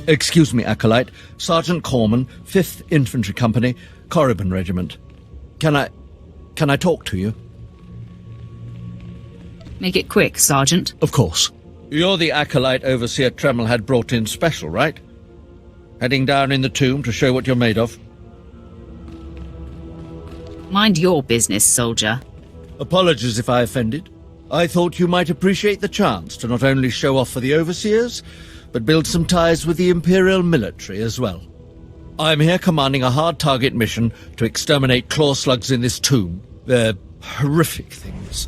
Excuse me, Acolyte. Sergeant Corman, 5th Infantry Company, Korriban Regiment. Can I talk to you? Make it quick, Sergeant. Of course. You're the Acolyte Overseer Tremel had brought in special, right? Heading down in the tomb to show what you're made of? Mind your business, soldier. Apologies if I offended. I thought you might appreciate the chance to not only show off for the Overseers, but build some ties with the Imperial military as well. I'm here commanding a hard target mission to exterminate claw slugs in this tomb. They're horrific things.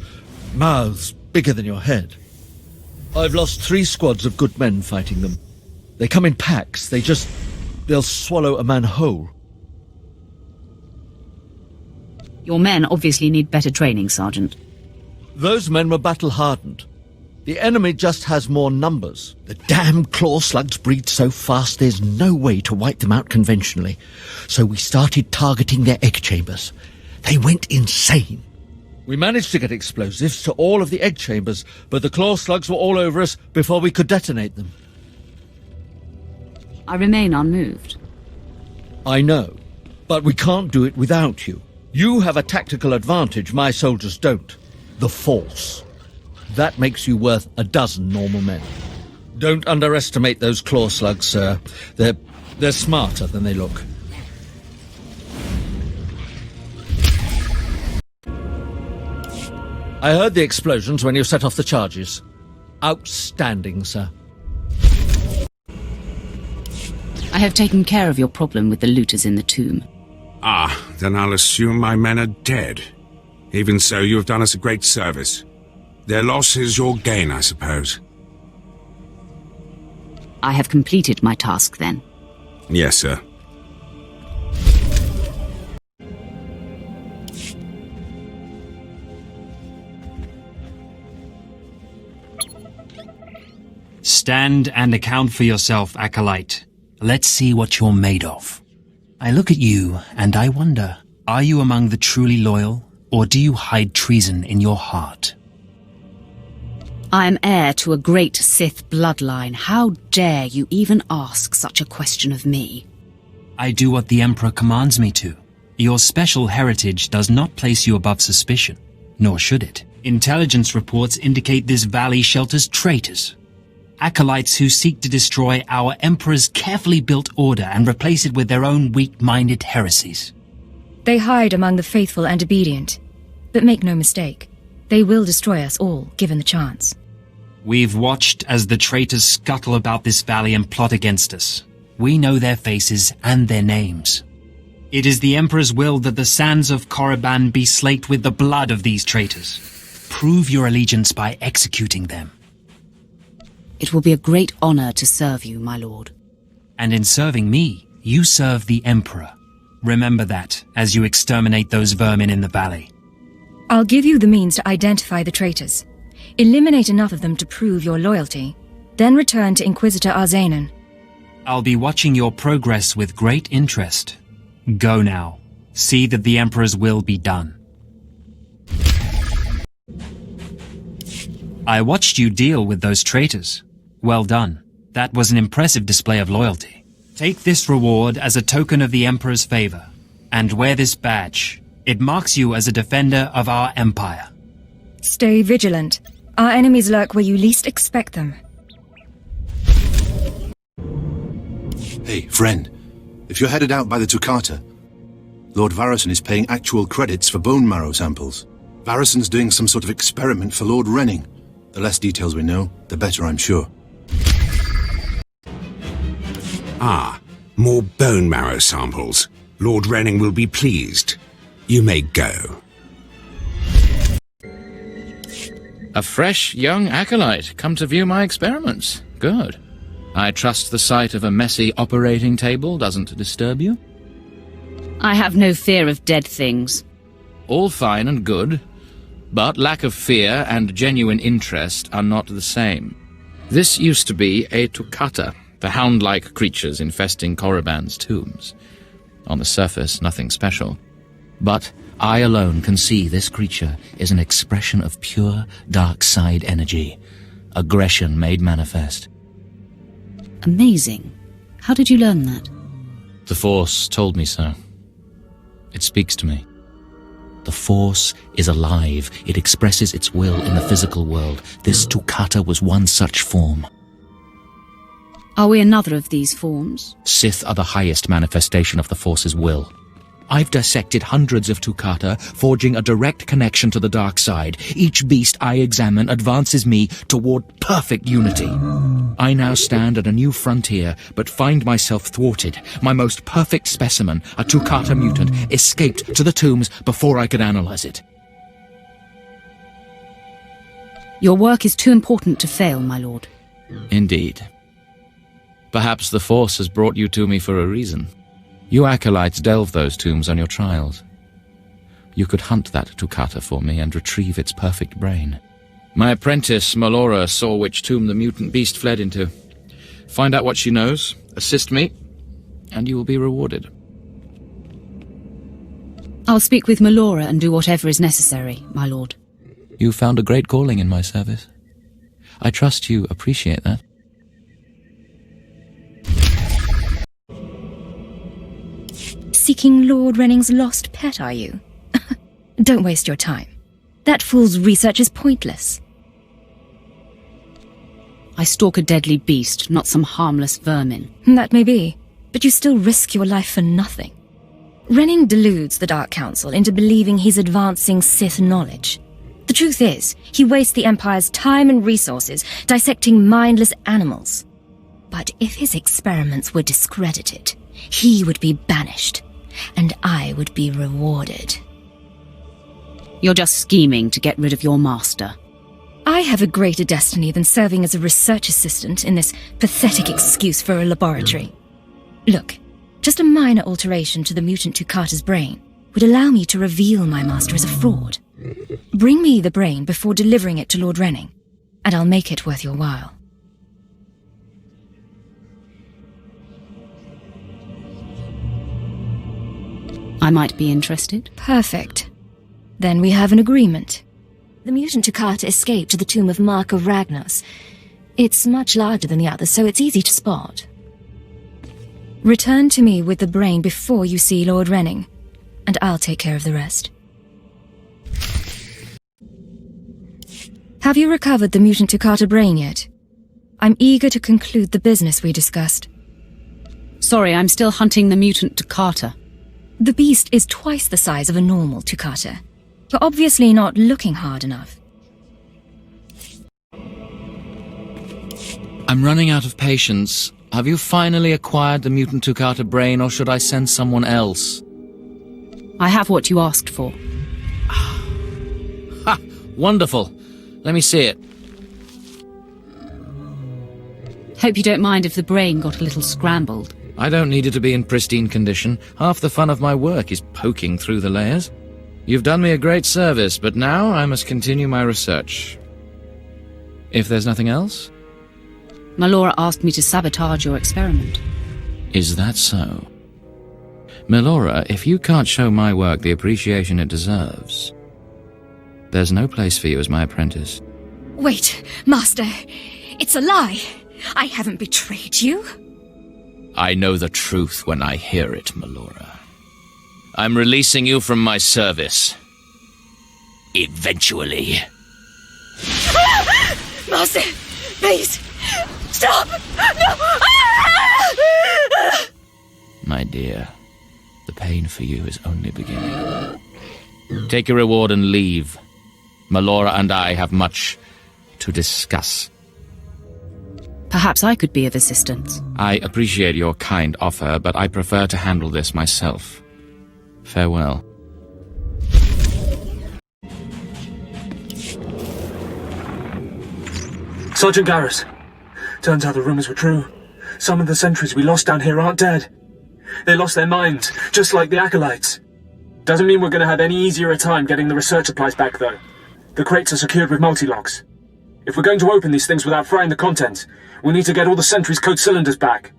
Mouths bigger than your head. I've lost 3 squads of good men fighting them. They come in packs. They'll swallow a man whole. Your men obviously need better training, Sergeant. Those men were battle-hardened. The enemy just has more numbers. The damn claw slugs breed so fast there's no way to wipe them out conventionally. So we started targeting their egg chambers. They went insane. We managed to get explosives to all of the egg chambers, but the claw slugs were all over us before we could detonate them. I remain unmoved. I know, but we can't do it without you. You have a tactical advantage my soldiers don't. The Force. That makes you worth a dozen normal men. Don't underestimate those claw slugs, sir. They're smarter than they look. I heard the explosions when you set off the charges. Outstanding, sir. I have taken care of your problem with the looters in the tomb. Ah, then I'll assume my men are dead. Even so, you have done us a great service. Their loss is your gain, I suppose. I have completed my task, then. Yes, sir. Stand and account for yourself, Acolyte. Let's see what you're made of. I look at you, and I wonder, are you among the truly loyal, or do you hide treason in your heart? I am heir to a great Sith bloodline. How dare you even ask such a question of me? I do what the Emperor commands me to. Your special heritage does not place you above suspicion, nor should it. Intelligence reports indicate this valley shelters traitors. Acolytes who seek to destroy our Emperor's carefully built order and replace it with their own weak-minded heresies. They hide among the faithful and obedient. But make no mistake, they will destroy us all, given the chance. We've watched as the traitors scuttle about this valley and plot against us. We know their faces and their names. It is the Emperor's will that the sands of Korriban be slaked with the blood of these traitors. Prove your allegiance by executing them. It will be a great honor to serve you, my lord. And in serving me, you serve the Emperor. Remember that as you exterminate those vermin in the valley. I'll give you the means to identify the traitors. Eliminate enough of them to prove your loyalty. Then return to Inquisitor Arzanan. I'll be watching your progress with great interest. Go now. See that the Emperor's will be done. I watched you deal with those traitors. Well done. That was an impressive display of loyalty. Take this reward as a token of the Emperor's favor, and wear this badge. It marks you as a defender of our empire. Stay vigilant. Our enemies lurk where you least expect them. Hey, friend. If you're headed out by the Toccata, Lord Varison is paying actual credits for bone marrow samples. Varison's doing some sort of experiment for Lord Renning. The less details we know, the better, I'm sure. Ah, more bone marrow samples. Lord Renning will be pleased. You may go. A fresh young acolyte, come to view my experiments. Good. I trust the sight of a messy operating table doesn't disturb you? I have no fear of dead things. All fine and good, but lack of fear and genuine interest are not the same. This used to be a Toccata, the hound-like creatures infesting Korriban's tombs. On the surface, nothing special. But I alone can see this creature is an expression of pure dark side energy, aggression made manifest. Amazing. How did you learn that? The Force told me so. It speaks to me. The Force is alive. It expresses its will in the physical world. This Toccata was one such form. Are we another of these forms? Sith are the highest manifestation of the Force's will. I've dissected hundreds of Toccata, forging a direct connection to the dark side. Each beast I examine advances me toward perfect unity. I now stand at a new frontier, but find myself thwarted. My most perfect specimen, a Toccata mutant, escaped to the tombs before I could analyze it. Your work is too important to fail, my lord. Indeed. Perhaps the Force has brought you to me for a reason. You acolytes delve those tombs on your trials. You could hunt that Toccata for me and retrieve its perfect brain. My apprentice, Melora, saw which tomb the mutant beast fled into. Find out what she knows, assist me, and you will be rewarded. I'll speak with Melora and do whatever is necessary, my lord. You found a great calling in my service. I trust you appreciate that. Seeking Lord Renning's lost pet, are you? Don't waste your time. That fool's research is pointless. I stalk a deadly beast, not some harmless vermin. That may be, but you still risk your life for nothing. Renning deludes the Dark Council into believing he's advancing Sith knowledge. The truth is, he wastes the Empire's time and resources dissecting mindless animals. But if his experiments were discredited, he would be banished, and I would be rewarded. You're just scheming to get rid of your master. I have a greater destiny than serving as a research assistant in this pathetic excuse for a laboratory. Look, just a minor alteration to the mutant Toccata's brain would allow me to reveal my master as a fraud. Bring me the brain before delivering it to Lord Renning, and I'll make it worth your while. I might be interested. Perfect. Then we have an agreement. The mutant Toccata escaped to the tomb of Mark of Ragnos. It's much larger than the others, so it's easy to spot. Return to me with the brain before you see Lord Renning, and I'll take care of the rest. Have you recovered the mutant Toccata brain yet? I'm eager to conclude the business we discussed. Sorry, I'm still hunting the mutant Toccata. The beast is twice the size of a normal Toccata. You're obviously not looking hard enough. I'm running out of patience. Have you finally acquired the mutant Toccata brain, or should I send someone else? I have what you asked for. Ha! Wonderful. Let me see it. Hope you don't mind if the brain got a little scrambled. I don't need it to be in pristine condition. Half the fun of my work is poking through the layers. You've done me a great service, but now I must continue my research. If there's nothing else? Melora asked me to sabotage your experiment. Is that so? Melora, if you can't show my work the appreciation it deserves, there's no place for you as my apprentice. Wait, Master. It's a lie. I haven't betrayed you. I know the truth when I hear it, Melora. I'm releasing you from my service. Eventually. Master, please, stop! No! My dear, the pain for you is only beginning. Take your reward and leave. Melora and I have much to discuss. Perhaps I could be of assistance. I appreciate your kind offer, but I prefer to handle this myself. Farewell. Sergeant Garrus. Turns out the rumors were true. Some of the sentries we lost down here aren't dead. They lost their minds, just like the Acolytes. Doesn't mean we're going to have any easier a time getting the research supplies back, though. The crates are secured with multi-locks. If we're going to open these things without frying the contents, we'll need to get all the sentries' code cylinders back.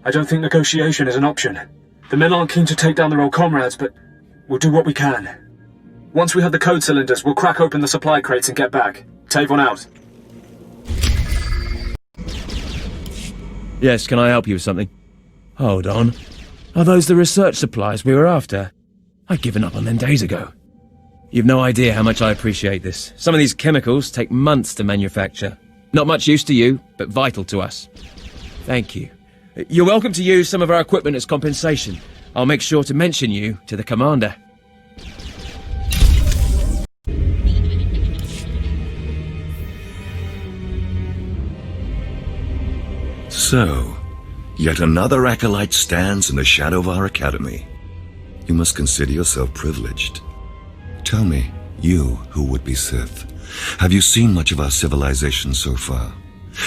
I don't think negotiation is an option. The men aren't keen to take down their old comrades, but we'll do what we can. Once we have the code cylinders, we'll crack open the supply crates and get back. Tavon out. Yes, can I help you with something? Hold on. Are those the research supplies we were after? I'd given up on them days ago. You've no idea how much I appreciate this. Some of these chemicals take months to manufacture. Not much use to you, but vital to us. Thank you. You're welcome to use some of our equipment as compensation. I'll make sure to mention you to the commander. So, yet another acolyte stands in the shadow of our academy. You must consider yourself privileged. Tell me, you who would be Sith, have you seen much of our civilization so far?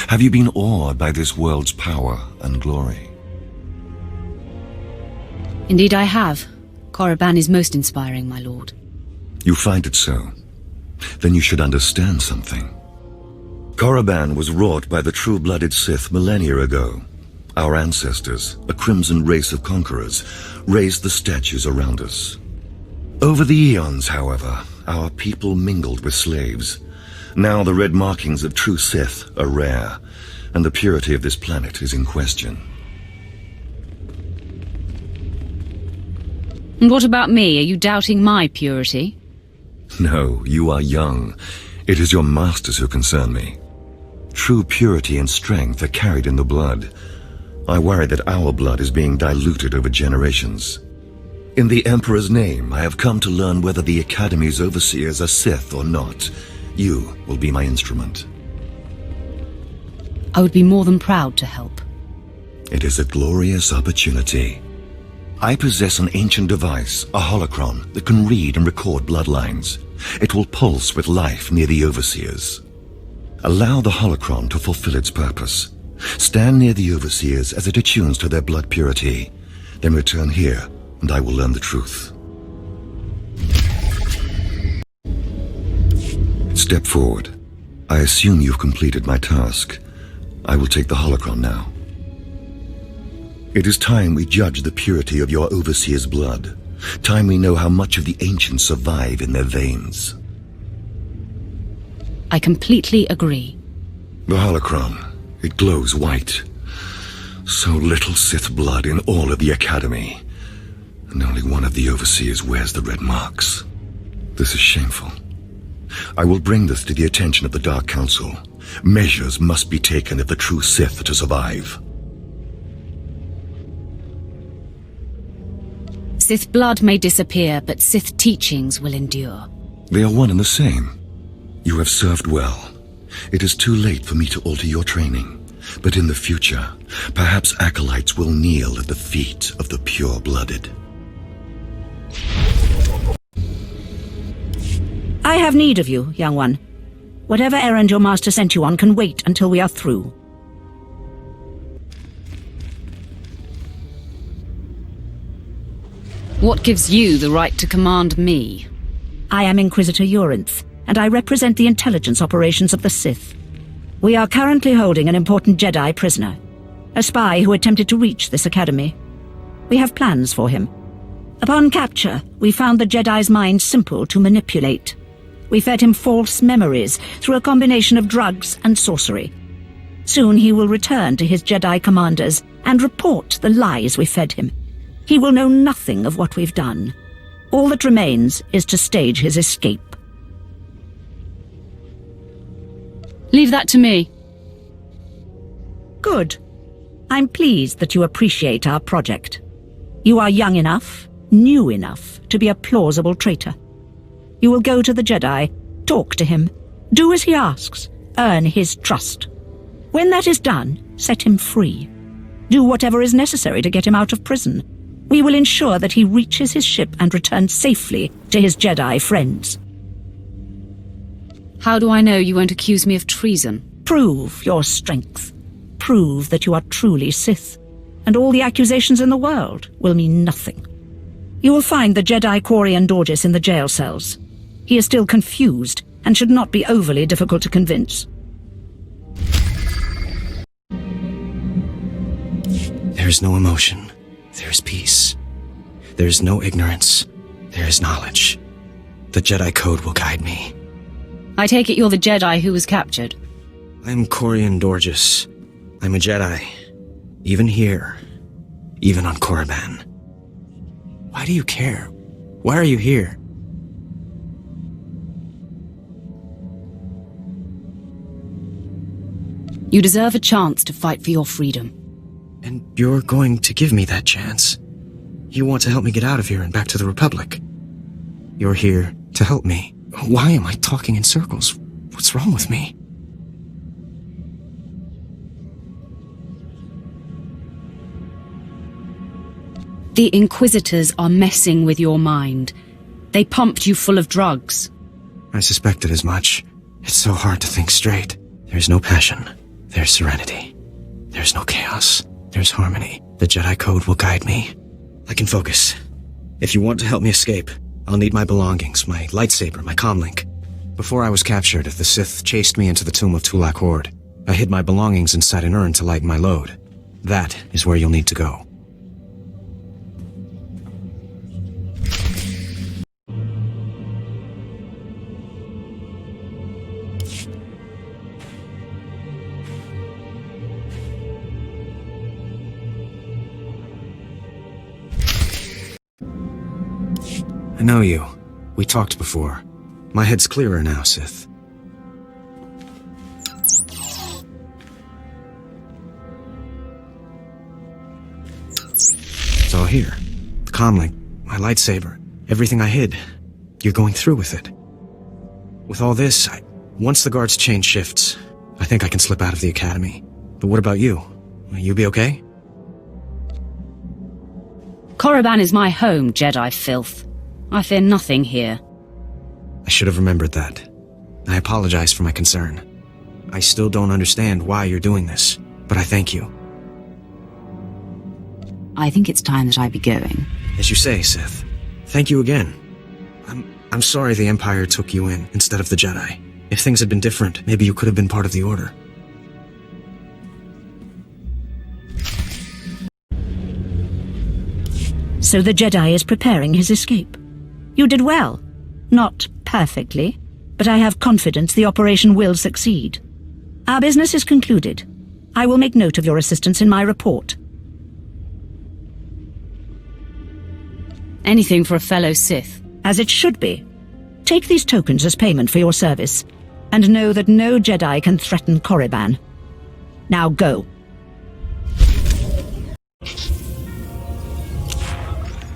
Have you been awed by this world's power and glory? Indeed I have. Korriban is most inspiring, my lord. You find it so? Then you should understand something. Korriban was wrought by the true-blooded Sith millennia ago. Our ancestors, a crimson race of conquerors, raised the statues around us. Over the eons, however, our people mingled with slaves. Now the red markings of true Sith are rare, and the purity of this planet is in question. And what about me? Are you doubting my purity? No, you are young. It is your masters who concern me. True purity and strength are carried in the blood. I worry that our blood is being diluted over generations. In the Emperor's name, I have come to learn whether the Academy's overseers are Sith or not. You will be my instrument. I would be more than proud to help. It is a glorious opportunity. I possess an ancient device, a holocron, that can read and record bloodlines. It will pulse with life near the overseers. Allow the holocron to fulfill its purpose. Stand near the overseers as it attunes to their blood purity. Then return here, and I will learn the truth. Step forward. I assume you've completed my task. I will take the holocron now. It is time we judge the purity of your overseer's blood. Time we know how much of the ancients survive in their veins. I completely agree. The holocron, it glows white. So little Sith blood in all of the Academy. And only one of the overseers wears the red marks. This is shameful. I will bring this to the attention of the Dark Council. Measures must be taken if the true Sith are to survive. Sith blood may disappear, but Sith teachings will endure. They are one and the same. You have served well. It is too late for me to alter your training. But in the future, perhaps acolytes will kneel at the feet of the pure-blooded. I have need of you, young one. Whatever errand your master sent you on can wait until we are through. What gives you the right to command me? I am Inquisitor Urinth, and I represent the intelligence operations of the Sith. We are currently holding an important Jedi prisoner, a spy who attempted to reach this academy. We have plans for him. Upon capture, we found the Jedi's mind simple to manipulate. We fed him false memories through a combination of drugs and sorcery. Soon he will return to his Jedi commanders and report the lies we fed him. He will know nothing of what we've done. All that remains is to stage his escape. Leave that to me. Good. I'm pleased that you appreciate our project. You are young enough, new enough, to be a plausible traitor. You will go to the Jedi, talk to him, do as he asks, earn his trust. When that is done, set him free. Do whatever is necessary to get him out of prison. We will ensure that he reaches his ship and returns safely to his Jedi friends. How do I know you won't accuse me of treason? Prove your strength. Prove that you are truly Sith, and all the accusations in the world will mean nothing. You will find the Jedi Quorian Dorgis in the jail cells. He is still confused and should not be overly difficult to convince. There is no emotion. There is peace. There is no ignorance. There is knowledge. The Jedi Code will guide me. I take it you're the Jedi who was captured. I'm Quorian Dorgis. I'm a Jedi. Even here. even on Korriban. Why do you care? Why are you here? You deserve a chance to fight for your freedom. And you're going to give me that chance? You want to help me get out of here and back to the Republic? You're here to help me. Why am I talking in circles? What's wrong with me? The Inquisitors are messing with your mind. They pumped you full of drugs. I suspected as much. It's so hard to think straight. There's no passion. There's serenity. There's no chaos. There's harmony. The Jedi Code will guide me. I can focus. If you want to help me escape, I'll need my belongings, my lightsaber, my comlink. Before I was captured, the Sith chased me into the tomb of Tulak Horde. I hid my belongings inside an urn to lighten my load. That is where you'll need to go. I know you. We talked before. My head's clearer now, Sith. It's all here. The comlink, my lightsaber, everything I hid. You're going through with it. With all this, once the guards change shifts, I think I can slip out of the academy. But what about you? Will you be okay? Korriban is my home, Jedi filth. I fear nothing here. I should have remembered that. I apologize for my concern. I still don't understand why you're doing this, but I thank you. I think it's time that I be going. As you say, Sith. Thank you again. I'm sorry the Empire took you in instead of the Jedi. If things had been different, maybe you could have been part of the Order. So the Jedi is preparing his escape. You did well. Not perfectly, but I have confidence the operation will succeed. Our business is concluded. I will make note of your assistance in my report. Anything for a fellow Sith. As it should be. Take these tokens as payment for your service, and know that no Jedi can threaten Korriban. Now go.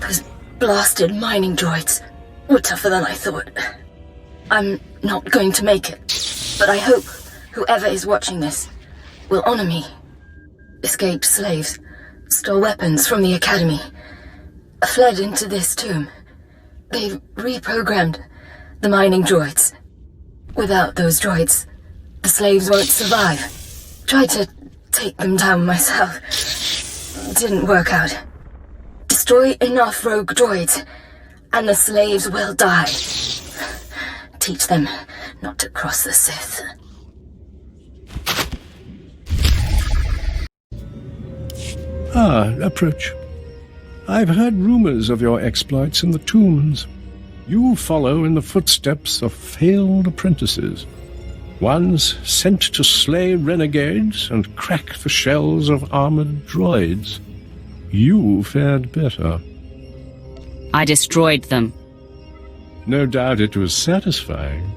Those blasted mining droids were tougher than I thought. I'm not going to make it, but I hope whoever is watching this will honor me. Escaped slaves, stole weapons from the academy, fled into this tomb. They've reprogrammed the mining droids. Without those droids, the slaves won't survive. Tried to take them down myself. Didn't work out. Destroy enough rogue droids, and the slaves will die. Teach them not to cross the Sith. Approach. I've heard rumors of your exploits in the tombs. You follow in the footsteps of failed apprentices, ones sent to slay renegades and crack the shells of armored droids. You fared better. I destroyed them. No doubt it was satisfying.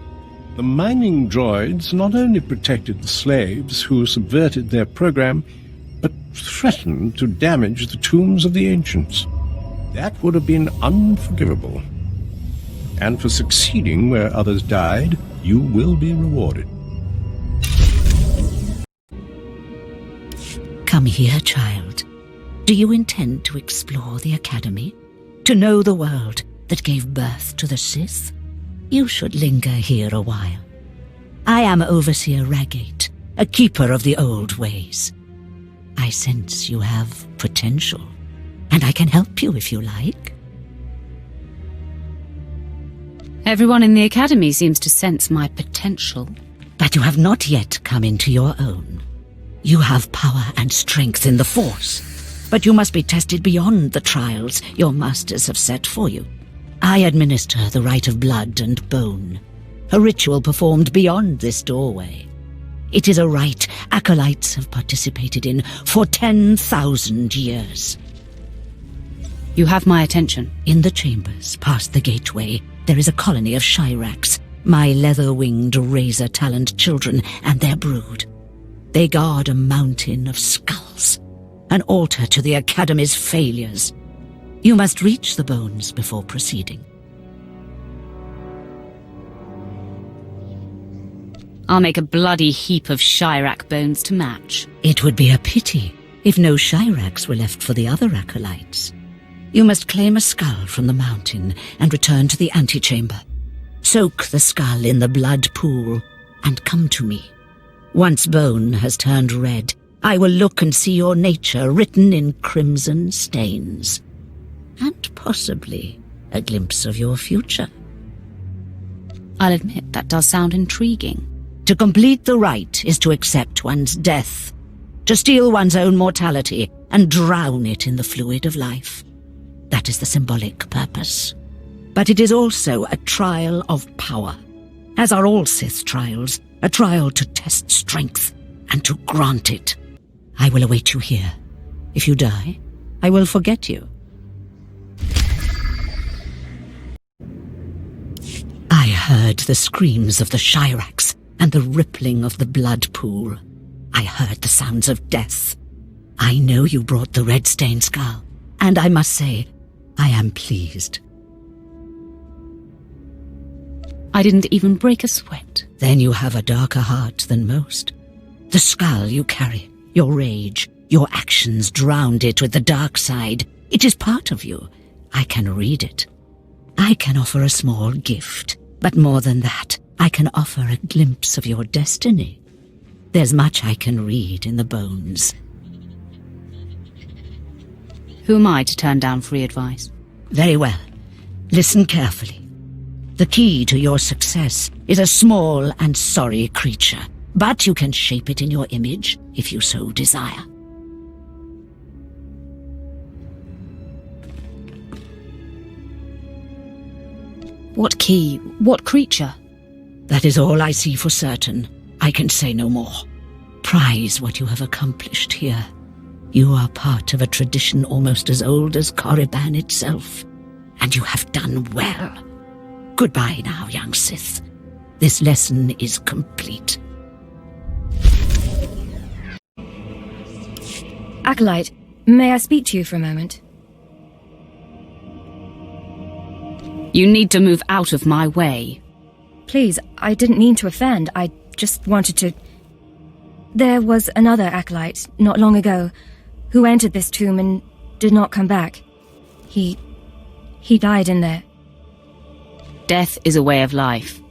The mining droids not only protected the slaves who subverted their program, but threatened to damage the tombs of the ancients. That would have been unforgivable. And for succeeding where others died, you will be rewarded. Come here, child. Do you intend to explore the Academy? To know the world that gave birth to the Sith? You should linger here a while. I am Overseer Ragate, a keeper of the old ways. I sense you have potential, and I can help you if you like. Everyone in the Academy seems to sense my potential. But you have not yet come into your own. You have power and strength in the Force, but you must be tested beyond the trials your masters have set for you. I administer the rite of blood and bone, a ritual performed beyond this doorway. It is a rite acolytes have participated in for 10,000 years. You have my attention. In the chambers, past the gateway, there is a colony of Shirax, my leather-winged, razor-taloned children and their brood. They guard a mountain of skulls, an altar to the Academy's failures. You must reach the bones before proceeding. I'll make a bloody heap of Shirax bones to match. It would be a pity if no Shirax were left for the other acolytes. You must claim a skull from the mountain and return to the antechamber. Soak the skull in the blood pool and come to me. Once bone has turned red, I will look and see your nature written in crimson stains. And possibly a glimpse of your future. I'll admit that does sound intriguing. To complete the rite is to accept one's death, to steal one's own mortality and drown it in the fluid of life. That is the symbolic purpose. But it is also a trial of power, as are all Sith trials, a trial to test strength and to grant it. I will await you here. If you die, I will forget you. I heard the screams of the Shirax and the rippling of the blood pool. I heard the sounds of death. I know you brought the red-stained skull, and I must say, I am pleased. I didn't even break a sweat. Then you have a darker heart than most. The skull you carry, your rage, your actions drowned it with the dark side. It is part of you. I can read it. I can offer a small gift, but more than that, I can offer a glimpse of your destiny. There's much I can read in the bones. Who am I to turn down free advice? Very well. Listen carefully. The key to your success is a small and sorry creature, but you can shape it in your image if you so desire. What key? What creature? That is all I see for certain. I can say no more. Prize what you have accomplished here. You are part of a tradition almost as old as Korriban itself, and you have done well. Goodbye now, young Sith. This lesson is complete. Acolyte, may I speak to you for a moment? You need to move out of my way. Please, I didn't mean to offend. I just wanted to... There was another acolyte, not long ago, who entered this tomb and did not come back. He died in there. Death is a way of life.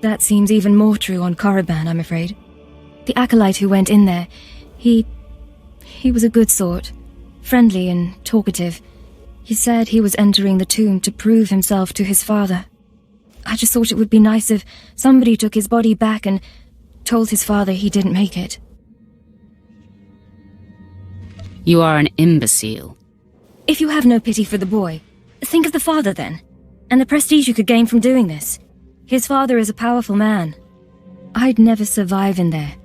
That seems even more true on Korriban, I'm afraid. The acolyte who went in there, he was a good sort, friendly and talkative. He said he was entering the tomb to prove himself to his father. I just thought it would be nice if somebody took his body back and told his father he didn't make it. You are an imbecile. If you have no pity for the boy, think of the father then, and the prestige you could gain from doing this. His father is a powerful man. I'd never survive in there,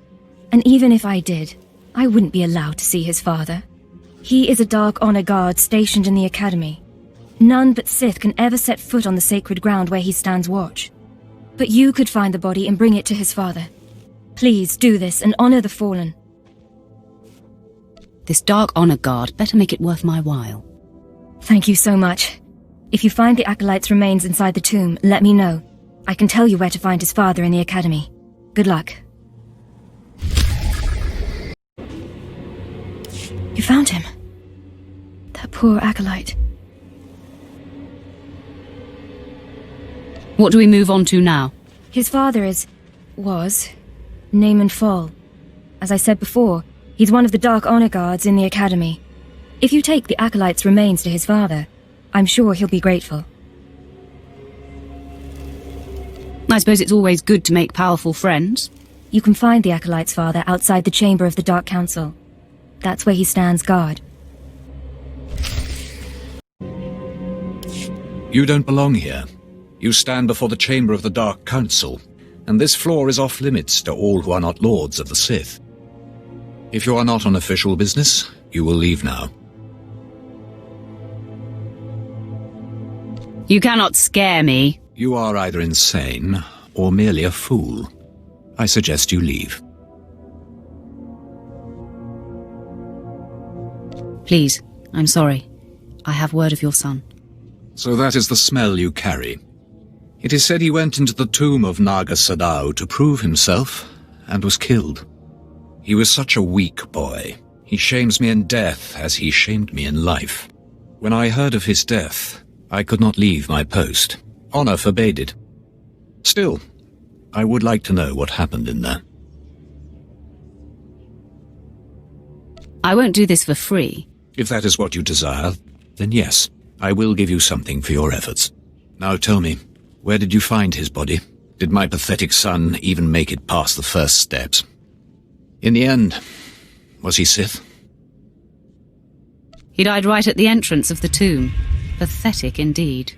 and even if I did, I wouldn't be allowed to see his father. He is a Dark Honor Guard stationed in the Academy. None but Sith can ever set foot on the sacred ground where he stands watch. But you could find the body and bring it to his father. Please do this and honor the fallen. This Dark Honor Guard better make it worth my while. Thank you so much. If you find the Acolyte's remains inside the tomb, let me know. I can tell you where to find his father in the Academy. Good luck. You found him. That poor Acolyte. What do we move on to now? His father was Naaman Fall. As I said before, he's one of the Dark Honor Guards in the Academy. If you take the Acolyte's remains to his father, I'm sure he'll be grateful. I suppose it's always good to make powerful friends. You can find the Acolyte's father outside the chamber of the Dark Council. That's where he stands guard. You don't belong here. You stand before the chamber of the Dark Council, and this floor is off-limits to all who are not lords of the Sith. If you are not on official business, you will leave now. You cannot scare me. You are either insane or merely a fool. I suggest you leave. Please, I'm sorry. I have word of your son. So that is the smell you carry. It is said he went into the tomb of Naga Sadao to prove himself, and was killed. He was such a weak boy. He shames me in death as he shamed me in life. When I heard of his death, I could not leave my post. Honor forbade it. Still, I would like to know what happened in there. I won't do this for free. If that is what you desire, then yes, I will give you something for your efforts. Now tell me, where did you find his body? Did my pathetic son even make it past the first steps? In the end, was he Sith? He died right at the entrance of the tomb. Pathetic indeed.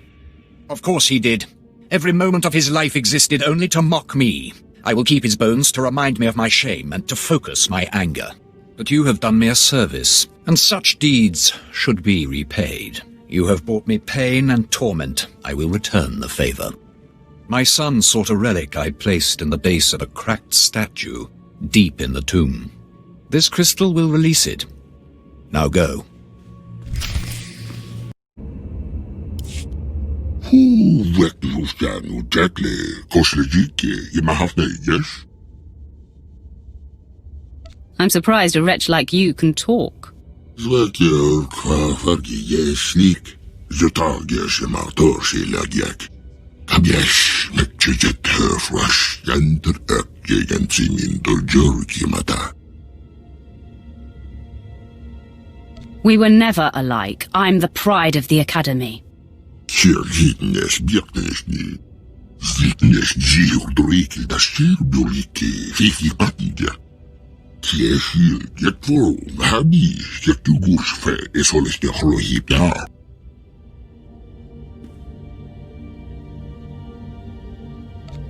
Of course he did. Every moment of his life existed only to mock me. I will keep his bones to remind me of my shame and to focus my anger. But you have done me a service, and such deeds should be repaid. You have brought me pain and torment. I will return the favor. My son sought a relic I placed in the base of a cracked statue, deep in the tomb. This crystal will release it. Now go. I'm surprised a wretch like you can talk. We were never alike. I'm the pride of the Academy.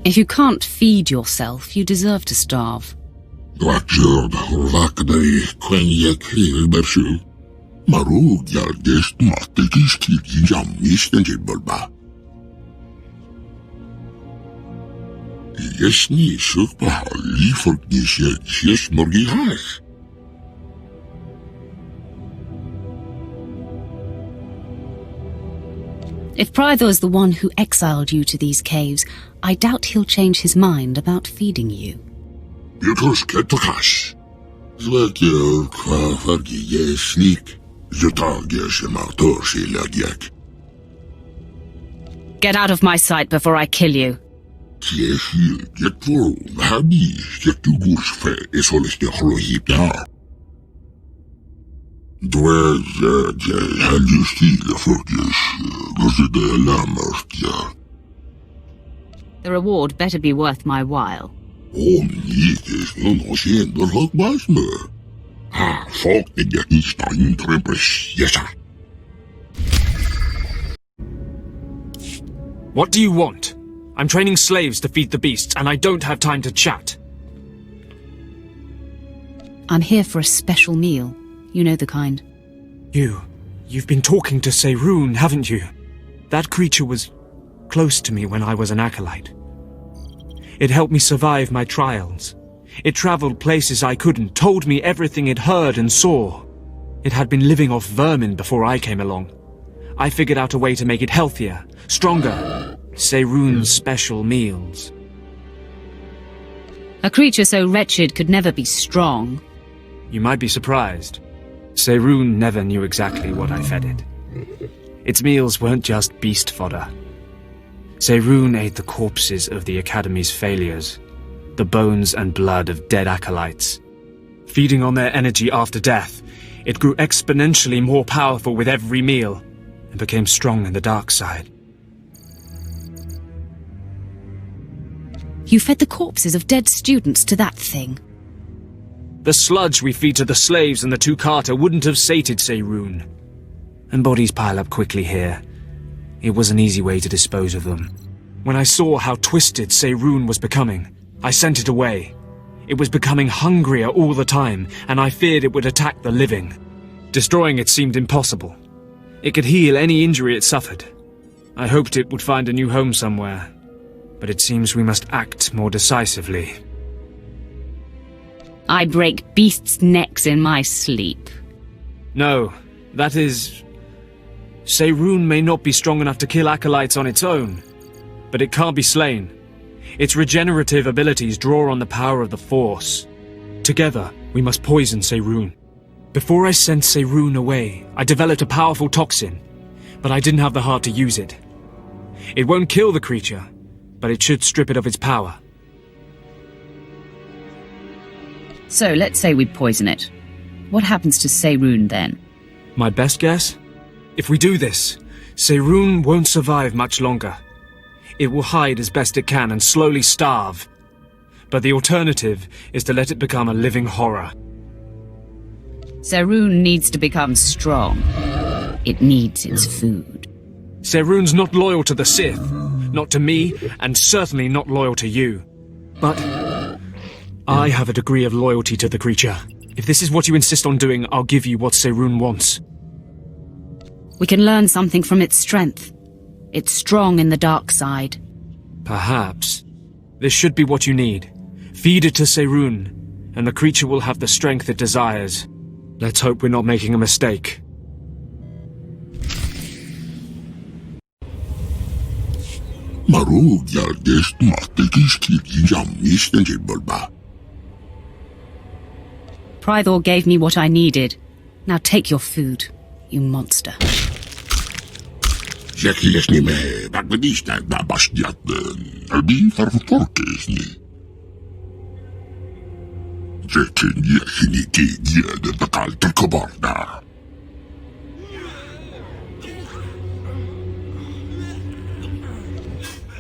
If you can't feed yourself, you deserve to starve. If Prythor is the one who exiled you to these caves, I doubt he'll change his mind about feeding you. Get out of my sight before I kill you. The reward better be worth my while. What do you want? I'm training slaves to feed the beasts, and I don't have time to chat. I'm here for a special meal. You know the kind. You've been talking to Seirun, haven't you? That creature was close to me when I was an acolyte. It helped me survive my trials. It traveled places I couldn't, told me everything it heard and saw. It had been living off vermin before I came along. I figured out a way to make it healthier, stronger. Seirun's special meals. A creature so wretched could never be strong. You might be surprised. Seirun never knew exactly what I fed it. Its meals weren't just beast fodder. Seirun ate the corpses of the Academy's failures, the bones and blood of dead acolytes. Feeding on their energy after death, it grew exponentially more powerful with every meal, and became strong in the dark side. You fed the corpses of dead students to that thing? The sludge we feed to the slaves and the two-carter wouldn't have sated Seirun. And bodies pile up quickly here. It was an easy way to dispose of them. When I saw how twisted Seirun was becoming, I sent it away. It was becoming hungrier all the time, and I feared it would attack the living. Destroying it seemed impossible. It could heal any injury it suffered. I hoped it would find a new home somewhere, but it seems we must act more decisively. I break beasts' necks in my sleep. No, that is... Seirun may not be strong enough to kill acolytes on its own, but it can't be slain. Its regenerative abilities draw on the power of the Force. Together, we must poison Seirun. Before I sent Seirun away, I developed a powerful toxin, but I didn't have the heart to use it. It won't kill the creature, but it should strip it of its power. So let's say we poison it. What happens to Seirun then? My best guess? If we do this, Seirun won't survive much longer. It will hide as best it can and slowly starve. But the alternative is to let it become a living horror. Seirun needs to become strong. It needs its food. Seirun's not loyal to the Sith, not to me, and certainly not loyal to you. But I have a degree of loyalty to the creature. If this is what you insist on doing, I'll give you what Seirun wants. We can learn something from its strength. It's strong in the dark side. Perhaps. This should be what you need. Feed it to Seirun, and the creature will have the strength it desires. Let's hope we're not making a mistake. Prythor gave me what I needed. Now take your food, you monster.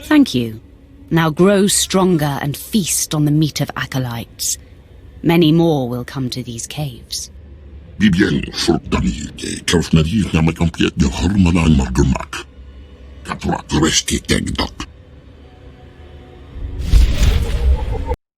Thank you. Now grow stronger and feast on the meat of acolytes. Many more will come to these caves. Vielle, Kaprak resti tegdak.